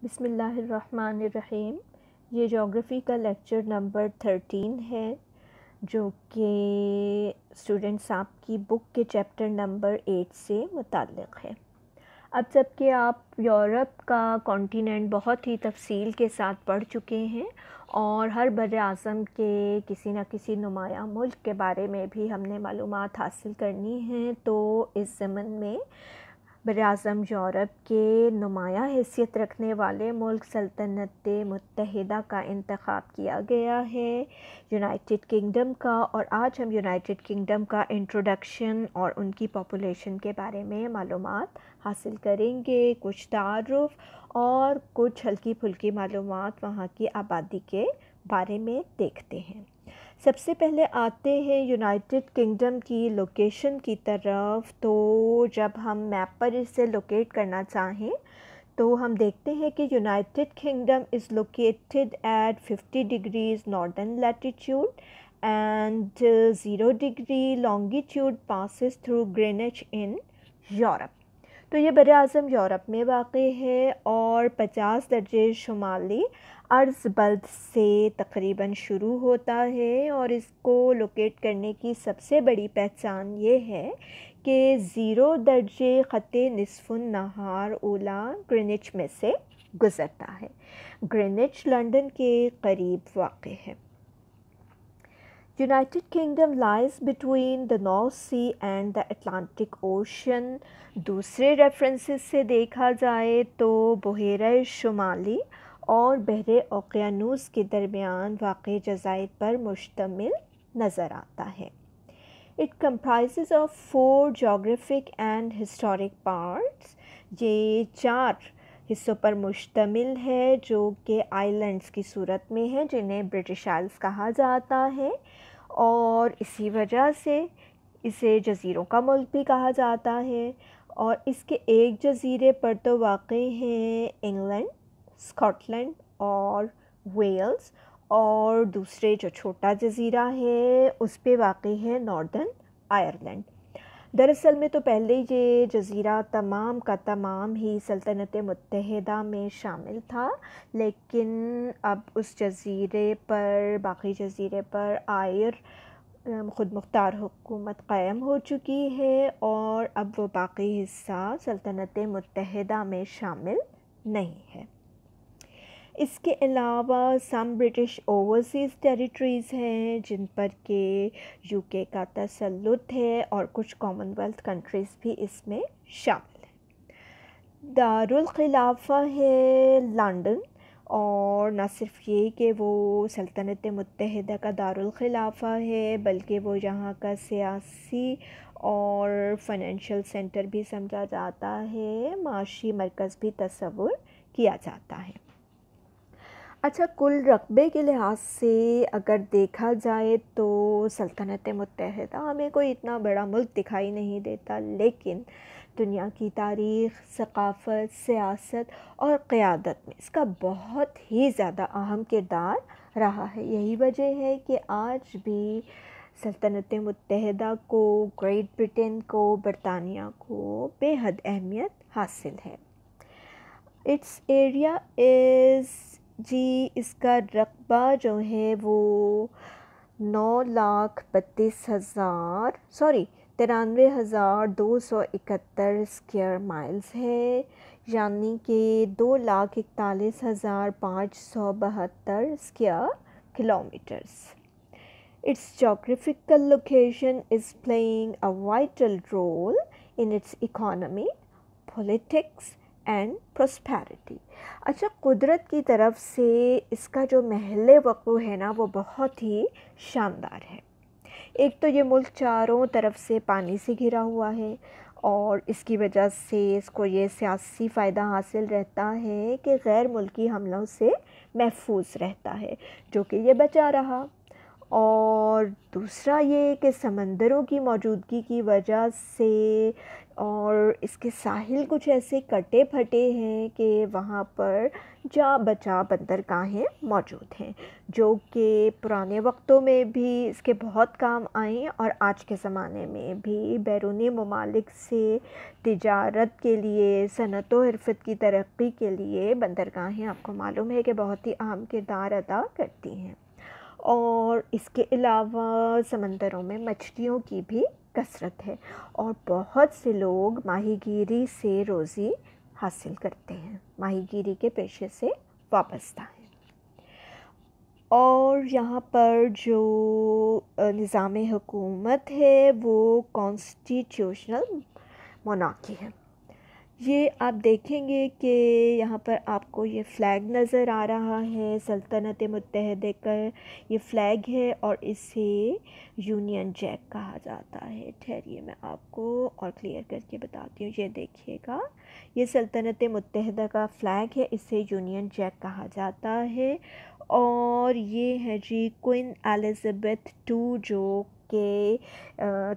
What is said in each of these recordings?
बिस्मिल्लाहिर्रहमानिर्रहीम। ये जोग्राफ़ी का लेक्चर नंबर 13 है जो कि स्टूडेंट्स आपकी बुक के चैप्टर नंबर 8 से मुताल्लिक़ है। अब जबकि आप यूरोप का कॉन्टिनेंट बहुत ही तफसील के साथ पढ़ चुके हैं और हर बर्र-ए-आज़म के किसी न किसी नुमाया मुल्क के बारे में भी हमने मालूमात हासिल करनी हैं, तो इस ज़मन में बर्र-ए-आज़म यूरोप के नुमाया हैसियत रखने वाले मुल्क सल्तनत मुत्तहिदा का इंतख़ाब किया गया है, यूनाइटेड किंगडम का। और आज हम यूनाइटेड किंगडम का इंट्रोडक्शन और उनकी पॉपुलेशन के बारे में मालूमात हासिल करेंगे, कुछ तारुफ़ और कुछ हल्की फुल्की मालूमात वहाँ की आबादी के बारे में देखते हैं। सबसे पहले आते हैं यूनाइटेड किंगडम की लोकेशन की तरफ। तो जब हम मैप पर इसे लोकेट करना चाहें तो हम देखते हैं कि United kingdom is located at 50 degrees northern latitude and 0 degree longitude passes through Greenwich in Europe. तो ये बर्र-ए-आज़म यूरोप में वाक़ई है और 50 दर्जे शुमाली अर्ज़ बल्द से तकरीबन शुरू होता है। और इसको लोकेट करने की सबसे बड़ी पहचान ये है कि 0 दर्जे ख़त्ते निस्फ़ुन नहार ओला ग्रीनिच में से गुज़रता है। ग्रीनिच लंदन के करीब वाक़ई है। United Kingdom lies between the North Sea and the Atlantic Ocean। दूसरे रेफरेंसेस से देखा जाए तो बहेरा शुमाली और बहरे ओक़यानूस के दरमियान वाक़ई जज़ाइर पर मुश्तमिल नज़र आता है। It comprises of 4 geographic and historic parts। ये 4 हिस्सों पर मुश्तमिल है जो कि आइलैंड्स की सूरत में है, जिन्हें ब्रिटिश आइल्स कहा जाता है और इसी वजह से इसे जज़ीरों का मुल्क भी कहा जाता है। और इसके एक जज़ीरे पर तो वाक़ई हैं इंग्लैंड, स्कॉटलैंड और वेल्स, और दूसरे जो छोटा जज़ीरा है उस पे वाक़ई है नॉर्दर्न आयरलैंड। दरअसल में तो पहले ये जज़ीरा तमाम का तमाम ही सल्तनत मुत्तहिदा में शामिल था, लेकिन अब उस जज़ीरे पर बाकी जज़ीरे पर आयर ख़ुद मुख्तार हुकूमत क़ायम हो चुकी है और अब वो बाकी हिस्सा सल्तनत मुत्तहिदा में शामिल नहीं है। इसके अलावा सम ब्रिटिश ओवरसीज़ टेरिटरीज़ हैं जिन पर के यूके का तसल्लुत है और कुछ कॉमनवेल्थ कंट्रीज़ भी इसमें शामिल हैं। दारुल खिलाफ़ा है लंदन, और न सिर्फ ये कि वो सल्तनत मुत्तहिदा का दारुल खिलाफ़ा है बल्कि वो यहाँ का सियासी और फाइनेंशियल सेंटर भी समझा जाता है, माशी मरकज़ भी तस्वुर किया जाता है। अच्छा, कुल रकबे के लिहाज से अगर देखा जाए तो सल्तनत मुत्तहिदा हमें कोई इतना बड़ा मुल्क दिखाई नहीं देता, लेकिन दुनिया की तारीख़, सक़ाफ़त, सियासत और क़यादत में इसका बहुत ही ज़्यादा अहम किरदार रहा है। यही वजह है कि आज भी सल्तनत मुत्तहिदा को, ग्रेट ब्रिटेन को, बरतानिया को बेहद अहमियत हासिल है। इट्स एरिया इज़ जी, इसका रकबा जो है वो 93,271 स्क्वायर माइल्स है, यानी कि 2,41,572 square kilometres. Its geographical location is playing a vital role in its economy, politics and prosperity. अच्छा, कुदरत की तरफ से इसका जो महल वक़्फ़ है ना वो बहुत ही शानदार है। एक तो ये मुल्क चारों तरफ से पानी से घिरा हुआ है और इसकी वजह से इसको ये सियासी फ़ायदा हासिल रहता है कि गैर मुल्की हमलों से महफूज रहता है, जो कि ये बचा रहा। और दूसरा ये कि समंदरों की मौजूदगी की वजह से और इसके साहिल कुछ ऐसे कटे फटे हैं कि वहाँ पर जा बचा बंदरगाहें मौजूद हैं, जो कि पुराने वक्तों में भी इसके बहुत काम आए और आज के ज़माने में भी बैरूनी ममालिक से तिजारत के लिए, सनत व हरफत की तरक्की के लिए बंदरगाहें आपको मालूम है कि बहुत ही अहम किरदार अदा करती हैं। और इसके अलावा समंदरों में मछलियों की भी कसरत है और बहुत से लोग माहीगीरी से रोज़ी हासिल करते हैं, माहीगीरी के पेशे से वाबस्ता हैं। और यहाँ पर जो निज़ाम हुकूमत है वो कॉन्स्टिट्यूशनल मोनार्की है। ये आप देखेंगे कि यहाँ पर आपको ये फ़्लैग नज़र आ रहा है, सल्तनत मुत्तहदा का ये फ़्लैग है और इसे यूनियन जैक कहा जाता है। ठहरिए मैं आपको और क्लियर करके बताती हूँ। ये देखिएगा, ये सल्तनत मुत्तहदा का फ़्लैग है, इसे यूनियन जैक कहा जाता है। और ये है जी क्वीन एलिज़ाबेथ टू, जो के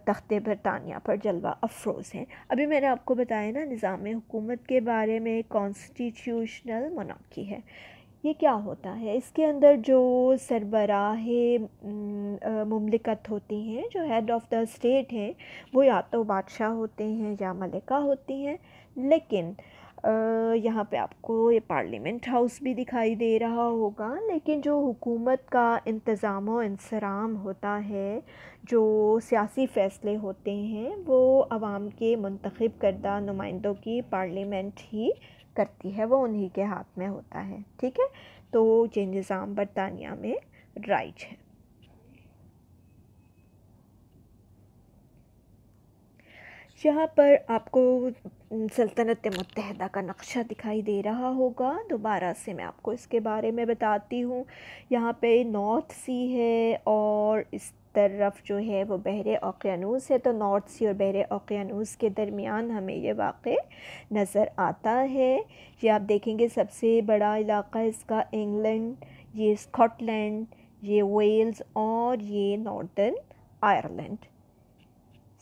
तख्ते बरतानिया पर जलवा अफरोज़ हैं। अभी मैंने आपको बताया ना निज़ाम हुकूमत के बारे में, कॉन्स्टिट्यूशनल मोनार्की है। ये क्या होता है, इसके अंदर जो सरबराह मुमलिकत होती हैं, जो हेड ऑफ़ द स्टेट हैं, वो या तो बादशाह होते हैं या मलिका होती हैं। लेकिन यहाँ पे आपको ये पार्लियामेंट हाउस भी दिखाई दे रहा होगा, लेकिन जो हुकूमत का इंतज़ाम व इंसराम होता है, जो सियासी फ़ैसले होते हैं, वो अवाम के मुंतखब करदा नुमाइंदों की पार्लियामेंट ही करती है, वो उन्हीं के हाथ में होता है। ठीक है, तो ये निज़ाम बरतानिया में राइज है। यहाँ पर आपको सल्तनत मुत्तहदा का नक्शा दिखाई दे रहा होगा। दोबारा से मैं आपको इसके बारे में बताती हूँ। यहाँ पे नॉर्थ सी है और इस तरफ जो है वो बहरे ओक़यानूस है। तो नॉर्थ सी और बहरे ओक़यानूस के दरमियान हमें ये वाक़े नज़र आता है। ये आप देखेंगे सबसे बड़ा इलाक़ा इसका इंग्लैंड, ये स्कॉटलैंड, ये वेल्स और ये Northern Ireland.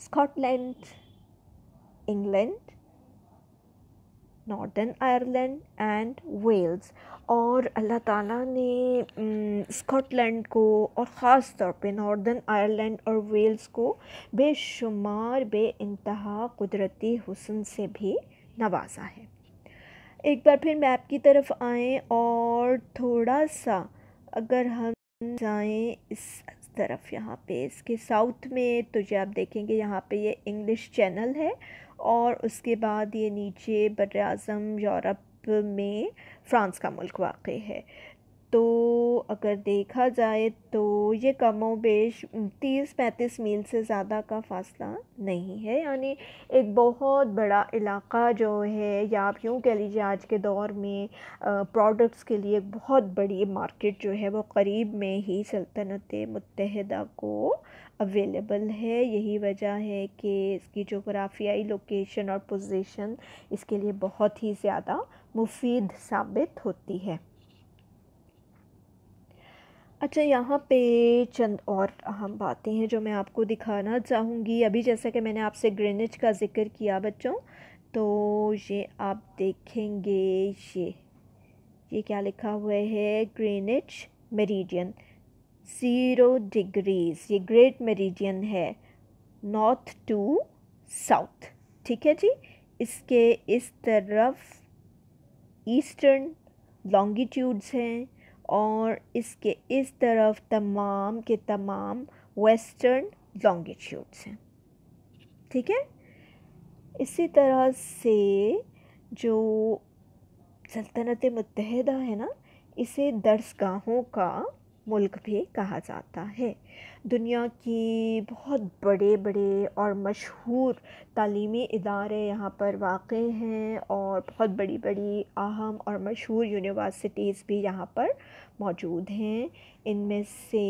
Scotland, England, Northern Ireland and Wales. और अल्लाह ताला ने स्कॉटलैंड को और ख़ास तौर पे नॉर्दर्न आयरलैंड और वेल्स को बेशुमार बेइंतहा कुदरती हुस्न से भी नवाजा है। एक बार फिर मैप की तरफ आएँ और थोड़ा सा अगर हम जाएँ इस तरफ, यहाँ पे इसके साउथ में, तो जो आप देखेंगे यहाँ पे ये इंग्लिश चैनल है और उसके बाद ये नीचे बर्र-ए-आज़म यूरोप में फ़्रांस का मुल्क वाक़ई है। तो अगर देखा जाए तो ये कमोबेश 30-35 मील से ज़्यादा का फ़ासला नहीं है, यानी एक बहुत बड़ा इलाक़ा जो है, या आप यूँ कह लीजिए आज के दौर में प्रोडक्ट्स के लिए एक बहुत बड़ी मार्केट जो है वो करीब में ही सल्तनत मुत्तहदा को अवेलेबल है। यही वजह है कि इसकी जोग्राफियाई लोकेशन और पोजीशन इसके लिए बहुत ही ज़्यादा मुफीद साबित होती है। अच्छा, यहाँ पे चंद और अहम बातें हैं जो मैं आपको दिखाना चाहूँगी। अभी जैसा कि मैंने आपसे ग्रीनिच का ज़िक्र किया बच्चों, तो ये आप देखेंगे, ये क्या लिखा हुआ है, ग्रीनिच मेरिडियन 0 डिग्रीज़, ये ग्रेट मेरिडियन है नॉर्थ टू साउथ। ठीक है जी, इसके इस तरफ ईस्टर्न लॉन्गिट्यूड्स हैं और इसके इस तरफ तमाम के तमाम वेस्टर्न लॉन्गिट्यूड्स हैं। ठीक है, इसी तरह से जो सल्तनत मुत्तहदा है ना, इसे दरसगाहों का मुल्क भी कहा जाता है। दुनिया की बहुत बड़े बड़े और मशहूर तालीमी इदारे यहाँ पर वाक़ हैं और बहुत बड़ी बड़ी अहम और मशहूर यूनिवर्सिटीज़ भी यहाँ पर मौजूद हैं। इनमें से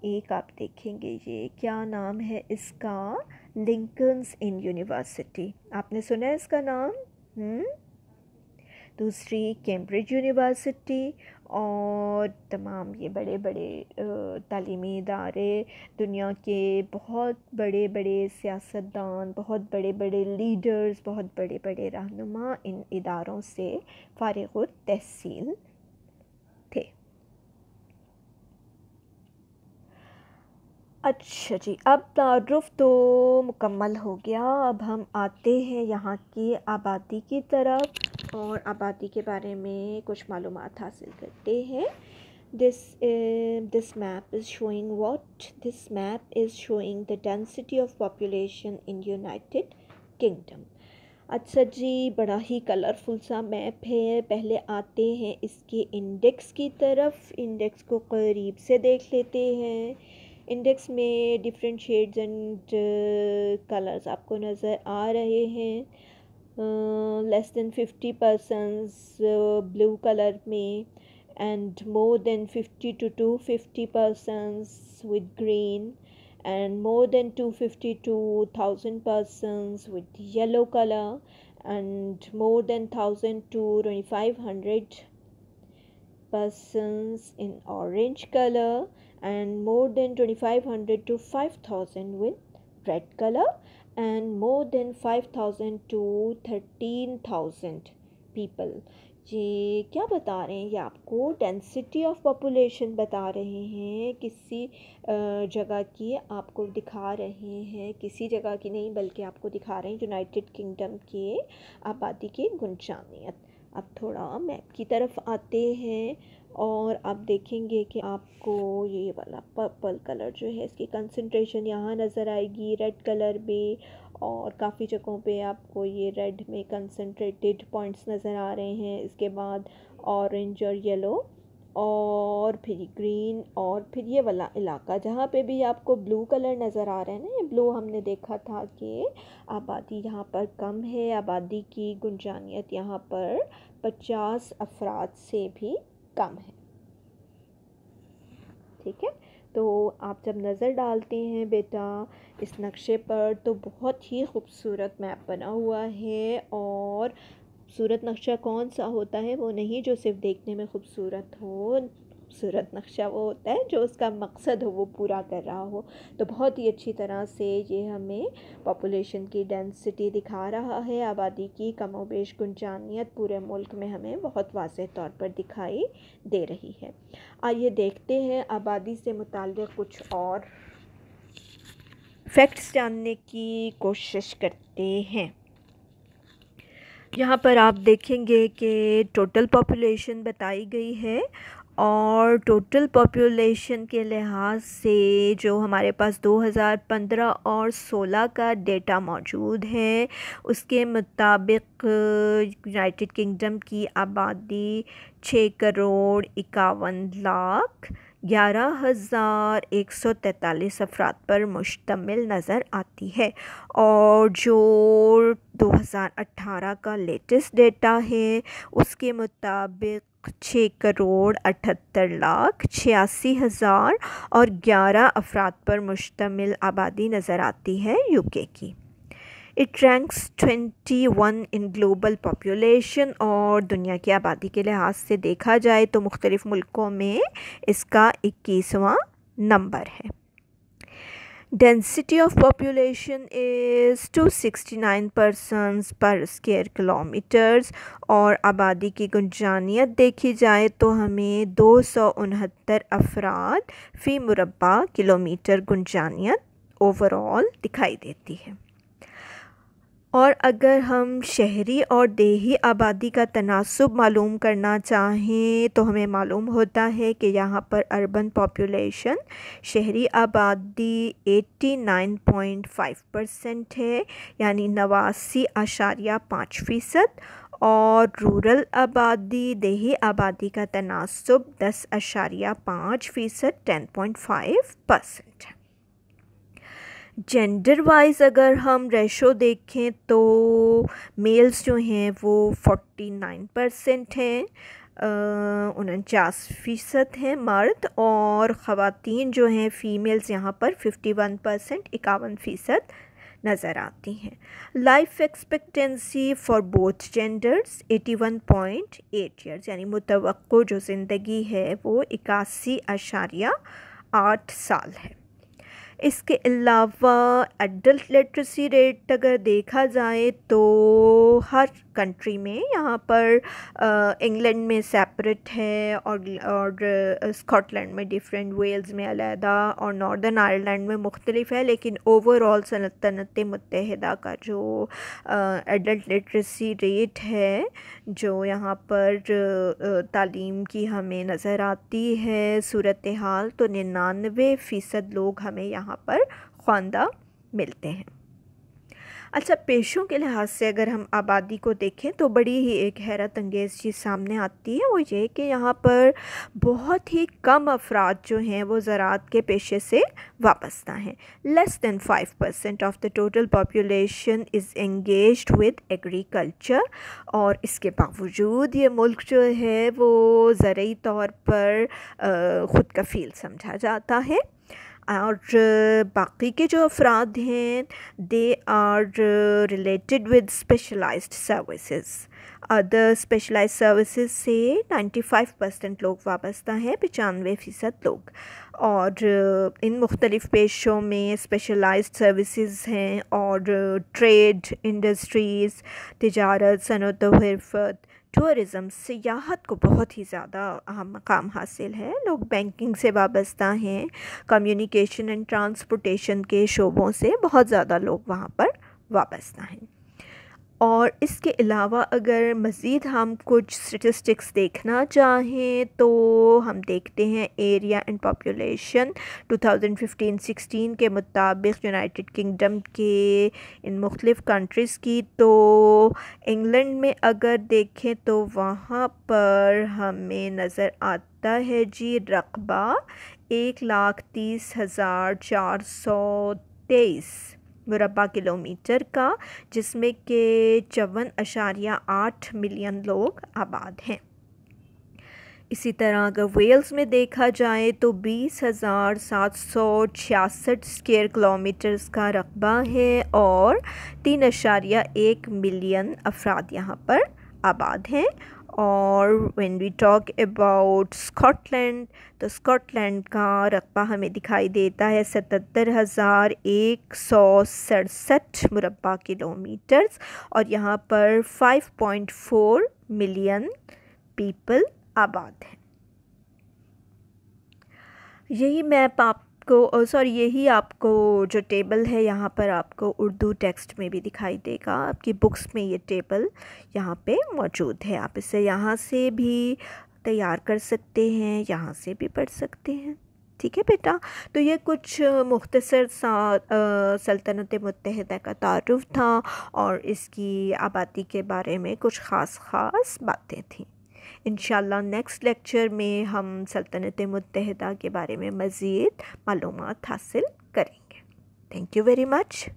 एक आप देखेंगे, ये क्या नाम है इसका, लिंकन्स इन यूनिवर्सिटी। आपने सुना है इसका नाम? दूसरी कैम्ब्रिज यूनिवर्सिटी और तमाम ये बड़े बड़े तालीमी इदारे, दुनिया के बहुत बड़े बड़े सियासतदान, बहुत बड़े बड़े लीडर्स, बहुत बड़े बड़े रहनुमा इन इदारों से फ़ारिग़ तहसील थे। अच्छा जी, अब तारुफ़ तो मुकम्मल हो गया। अब हम आते हैं यहाँ की आबादी की तरफ और आबादी के बारे में कुछ मालूमात हासिल करते हैं। This map is showing what? This map is showing the density of population in United Kingdom. अच्छा जी, बड़ा ही कलरफुल सा मैप है। पहले आते हैं इसके इंडेक्स की तरफ। इंडेक्स को करीब से देख लेते हैं। इंडेक्स में डिफरेंट शेड्स एंड कलर्स आपको नज़र आ रहे हैं। लेस देन 50% ब्लू कलर में and more than 50 to 250% with green and more than 250 to 1000 persons with yellow color and more than 1000 to 2500 persons in orange color and more than 2500 to 5000 with red color and more than 5000 to 13000 people। ये क्या बता रहे हैं? ये आपको density of population बता रहे हैं, किसी जगह की आपको दिखा रहे हैं, किसी जगह की नहीं बल्कि आपको दिखा रहे हैं यूनाइटेड किंगडम के आबादी की गुंजानियत। अब थोड़ा मैप की तरफ आते हैं और आप देखेंगे कि आपको ये वाला पर्पल कलर जो है इसकी कंसंट्रेशन यहाँ नज़र आएगी, रेड कलर में, और काफ़ी जगहों पे आपको ये रेड में कंसंट्रेटेड पॉइंट्स नज़र आ रहे हैं। इसके बाद ऑरेंज और येलो और फिर ग्रीन और फिर ये वाला इलाका जहाँ पे भी आपको ब्लू कलर नज़र आ रहा है ना, ये ब्लू हमने देखा था कि आबादी यहाँ पर कम है, आबादी की गुंजानियत यहाँ पर 50 अफराद से भी कम है। ठीक है, तो आप जब नज़र डालते हैं बेटा इस नक्शे पर तो बहुत ही खूबसूरत मैप बना हुआ है। और खूबसूरत नक्शा कौन सा होता है? वो नहीं जो सिर्फ देखने में खूबसूरत हो, खूबसूरत नक्शा वो होता है जो उसका मकसद हो वो पूरा कर रहा हो। तो बहुत ही अच्छी तरह से ये हमें पॉपुलेशन की डेंसिटी दिखा रहा है, आबादी की कमोबेश गुंजानियत पूरे मुल्क में हमें बहुत वाज़ेह तौर पर दिखाई दे रही है। आइए देखते हैं आबादी से मुताल्लिक़ कुछ और फैक्ट्स जानने की कोशिश करते हैं। यहाँ पर आप देखेंगे कि टोटल पॉपुलेशन बताई गई है और टोटल पॉपुलेशन के लिहाज से जो हमारे पास 2015 और 16 का डेटा मौजूद है उसके मुताबिक यूनाइटेड किंगडम की आबादी 6,51,11,143 अफराद पर मुश्तमिल नज़र आती है। और जो 2018 का लेटेस्ट डेटा है उसके मुताबिक 6,78,86,000 और 11 अफराद पर मुश्तमिल आबादी नज़र आती है यूके की। It ranks 21 in global population और दुनिया की आबादी के लिहाज से देखा जाए तो मुख्तलिफ़ मुल्कों में इसका 21वां नंबर है। Density of population is 269 persons per square kilometers और आबादी की गुंजानियत देखी जाए तो हमें 269 अफराद फ़ी मुरब्बा किलोमीटर गुंजानियत ओवरऑल दिखाई देती है। और अगर हम शहरी और देही आबादी का तनासुब मालूम करना चाहें तो हमें मालूम होता है कि यहाँ पर अर्बन पॉपुलेशन शहरी आबादी 89.5% है, यानी 89.5%, और रूरल आबादी देही आबादी का तनासुब 10.5% 10.5% है। जेंडर वाइज अगर हम रेशो देखें तो मेल्स जो हैं वो 49% हैं, 49% हैं मर्द, और ख़वातीन जो हैं फ़ीमेल्स यहाँ पर 51% 51% नज़र आती हैं। Life expectancy for both genders 81.8 years, यानी मुतवक्को जो ज़िंदगी है वो 81.8 साल है। इसके अलावा एडल्ट लिटरेसी रेट अगर देखा जाए तो हर कंट्री में, यहाँ पर इंग्लैंड में सेपरेट है और स्कॉटलैंड में डिफरेंट, वेल्स में अलहदा और नॉर्दर्न आयरलैंड में मुख्तलिफ है, लेकिन ओवरऑल सल्तनत मुत्तहिदा का जो एडल्ट लिटरेसी रेट है जो यहाँ पर तालीम की हमें नज़र आती है सूरत हाल, तो 99% लोग हमें यहाँ पर ख्वानदा मिलते हैं। अच्छा, पेशों के लिहाज से अगर हम आबादी को देखें तो बड़ी ही एक हैरत अंगेज़ चीज़ सामने आती है, वो ये कि यहाँ पर बहुत ही कम अफराद जो हैं वो ज़राअत के पेशे से वाबस्ता हैं। Less than 5% of the total population is engaged with agriculture, और इसके बावजूद ये मुल्क जो है वो ज़रूरी तौर पर ख़ुद कफ़ील समझा जाता है। और बाकी के जो अफराद हैं they are related with specialised services. Other specialised services से 95% लोग वाबस्ता हैं, 95% लोग। और इन मुख्तलिफ़ पेशों में स्पेशलाइज्ड सर्विसेज हैं और ट्रेड, इंडस्ट्रीज़, तिजारत, सनअत व हिरफत, टूरिज़म, सियाहत को बहुत ही ज़्यादा अहम मकाम हासिल है। लोग बैंकिंग से वाबस्ता हैं, कम्युनिकेशन एंड ट्रांसपोर्टेशन के शोबों से बहुत ज़्यादा लोग वहाँ पर वाबस्ता हैं। और इसके अलावा अगर मज़ीद हम कुछ स्टेटिस्टिक्स देखना चाहें तो हम देखते हैं एरिया एंड पॉपुलेशन 2015-16 के मुताबिक यूनाइटेड किंगडम के इन मुख्तलिफ़ कंट्रीज़ की। तो इंग्लैंड में अगर देखें तो वहाँ पर हमें नज़र आता है जी रकबा 1,30,423 मुरबा किलोमीटर का, जिसमें के 54.8 मिलियन लोग आबाद हैं। इसी तरह अगर वेल्स में देखा जाए तो 20,766 स्क्वायर किलोमीटर्स का रकबा है और 3.1 मिलियन अफराद यहाँ पर आबाद हैं। और when we talk about Scotland, तो स्कॉटलैंड का रकबा हमें दिखाई देता है 77,167 मुरबा किलोमीटर्स, और यहाँ पर 5.4 मिलियन पीपल आबाद हैं। यही मैप यही आपको जो टेबल है यहाँ पर आपको उर्दू टेक्स्ट में भी दिखाई देगा। आपकी बुक्स में ये टेबल यहाँ पे मौजूद है, आप इसे यहाँ से भी तैयार कर सकते हैं, यहाँ से भी पढ़ सकते हैं। ठीक है बेटा, तो ये कुछ मुख्तसर सा सल्तनत मुत्तहिदा का तारुफ था और इसकी आबादी के बारे में कुछ ख़ास बातें थीं। इंशाअल्लाह नेक्स्ट लेक्चर में हम सल्तनत मुत्तहिदा के बारे में मज़ीद मालूमात हासिल करेंगे। Thank you very much.